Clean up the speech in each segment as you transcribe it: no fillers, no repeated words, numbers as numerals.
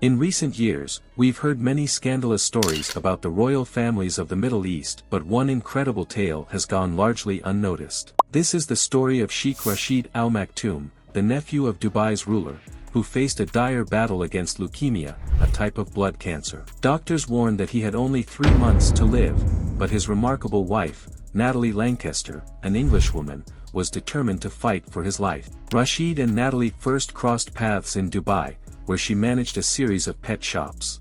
In recent years, we've heard many scandalous stories about the royal families of the Middle East, but one incredible tale has gone largely unnoticed. This is the story of Sheikh Rashid Al Maktoum, the nephew of Dubai's ruler, who faced a dire battle against leukemia, a type of blood cancer. Doctors warned that he had only 3 months to live, but his remarkable wife, Natalie Lancaster, an Englishwoman, was determined to fight for his life. Rashid and Natalie first crossed paths in Dubai, where she managed a series of pet shops.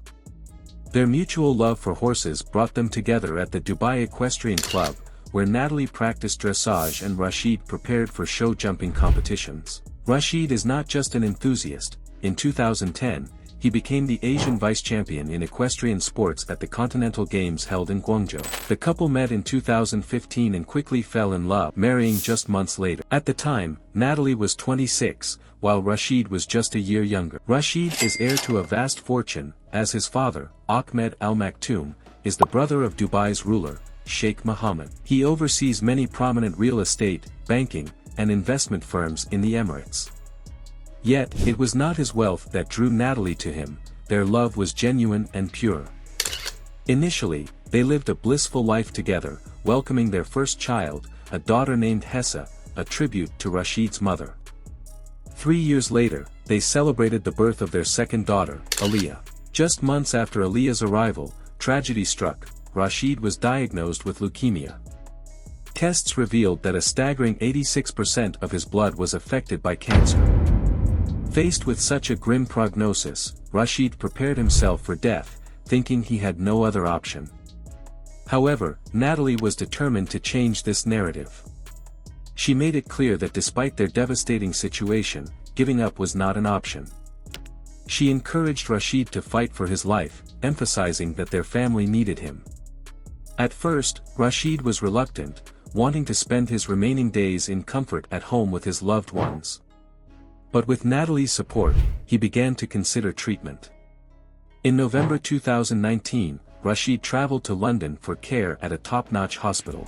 Their mutual love for horses brought them together at the Dubai Equestrian Club, where Natalie practiced dressage and Rashid prepared for show jumping competitions. Rashid is not just an enthusiast. In 2010, he became the Asian vice-champion in equestrian sports at the Continental Games held in Guangzhou. The couple met in 2015 and quickly fell in love, marrying just months later. At the time, Natalie was 26, while Rashid was just a year younger. Rashid is heir to a vast fortune, as his father, Ahmed Al Maktoum, is the brother of Dubai's ruler, Sheikh Mohammed. He oversees many prominent real estate, banking, and investment firms in the Emirates. Yet, it was not his wealth that drew Natalie to him. Their love was genuine and pure. Initially, they lived a blissful life together, welcoming their first child, a daughter named Hessa, a tribute to Rashid's mother. 3 years later, they celebrated the birth of their second daughter, Aliyah. Just months after Aliyah's arrival, tragedy struck. Rashid was diagnosed with leukemia. Tests revealed that a staggering 86% of his blood was affected by cancer. Faced with such a grim prognosis, Rashid prepared himself for death, thinking he had no other option. However, Natalie was determined to change this narrative. She made it clear that despite their devastating situation, giving up was not an option. She encouraged Rashid to fight for his life, emphasizing that their family needed him. At first, Rashid was reluctant, wanting to spend his remaining days in comfort at home with his loved ones. But with Natalie's support, he began to consider treatment. In November 2019, Rashid traveled to London for care at a top-notch hospital.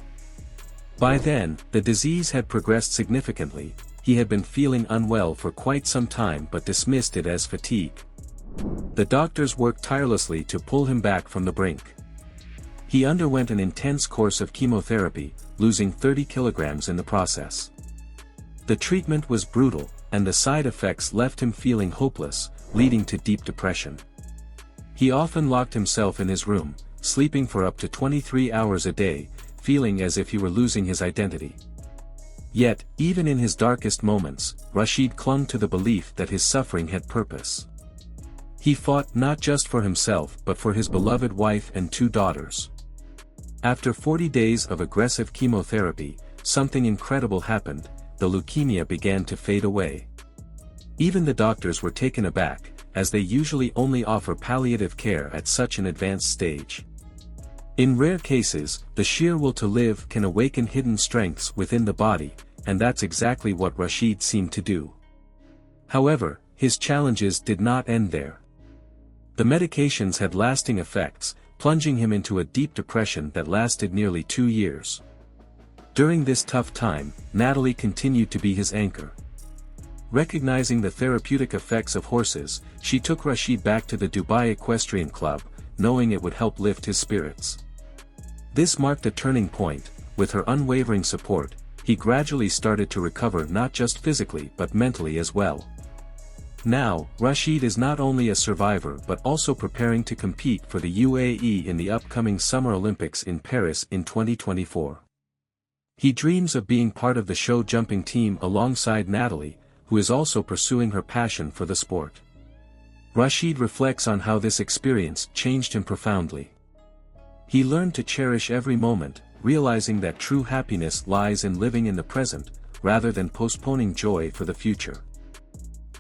By then, the disease had progressed significantly. He had been feeling unwell for quite some time but dismissed it as fatigue. The doctors worked tirelessly to pull him back from the brink. He underwent an intense course of chemotherapy, losing 30 kilograms in the process. The treatment was brutal, and the side effects left him feeling hopeless, leading to deep depression. He often locked himself in his room, sleeping for up to 23 hours a day, feeling as if he were losing his identity. Yet, even in his darkest moments, Rashid clung to the belief that his suffering had purpose. He fought not just for himself but for his beloved wife and 2 daughters. After 40 days of aggressive chemotherapy, something incredible happened. The leukemia began to fade away. Even the doctors were taken aback, as they usually only offer palliative care at such an advanced stage. In rare cases, the sheer will to live can awaken hidden strengths within the body, and that's exactly what Rashid seemed to do. However, his challenges did not end there. The medications had lasting effects, plunging him into a deep depression that lasted nearly 2 years. During this tough time, Natalie continued to be his anchor. Recognizing the therapeutic effects of horses, she took Rashid back to the Dubai Equestrian Club, knowing it would help lift his spirits. This marked a turning point. With her unwavering support, he gradually started to recover not just physically but mentally as well. Now, Rashid is not only a survivor but also preparing to compete for the UAE in the upcoming Summer Olympics in Paris in 2024. He dreams of being part of the show jumping team alongside Natalie, who is also pursuing her passion for the sport. Rashid reflects on how this experience changed him profoundly. He learned to cherish every moment, realizing that true happiness lies in living in the present, rather than postponing joy for the future.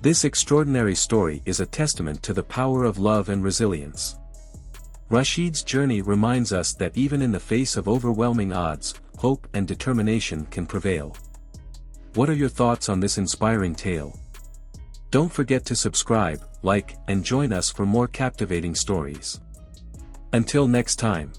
This extraordinary story is a testament to the power of love and resilience. Rashid's journey reminds us that even in the face of overwhelming odds, hope and determination can prevail. What are your thoughts on this inspiring tale? Don't forget to subscribe, like, and join us for more captivating stories. Until next time.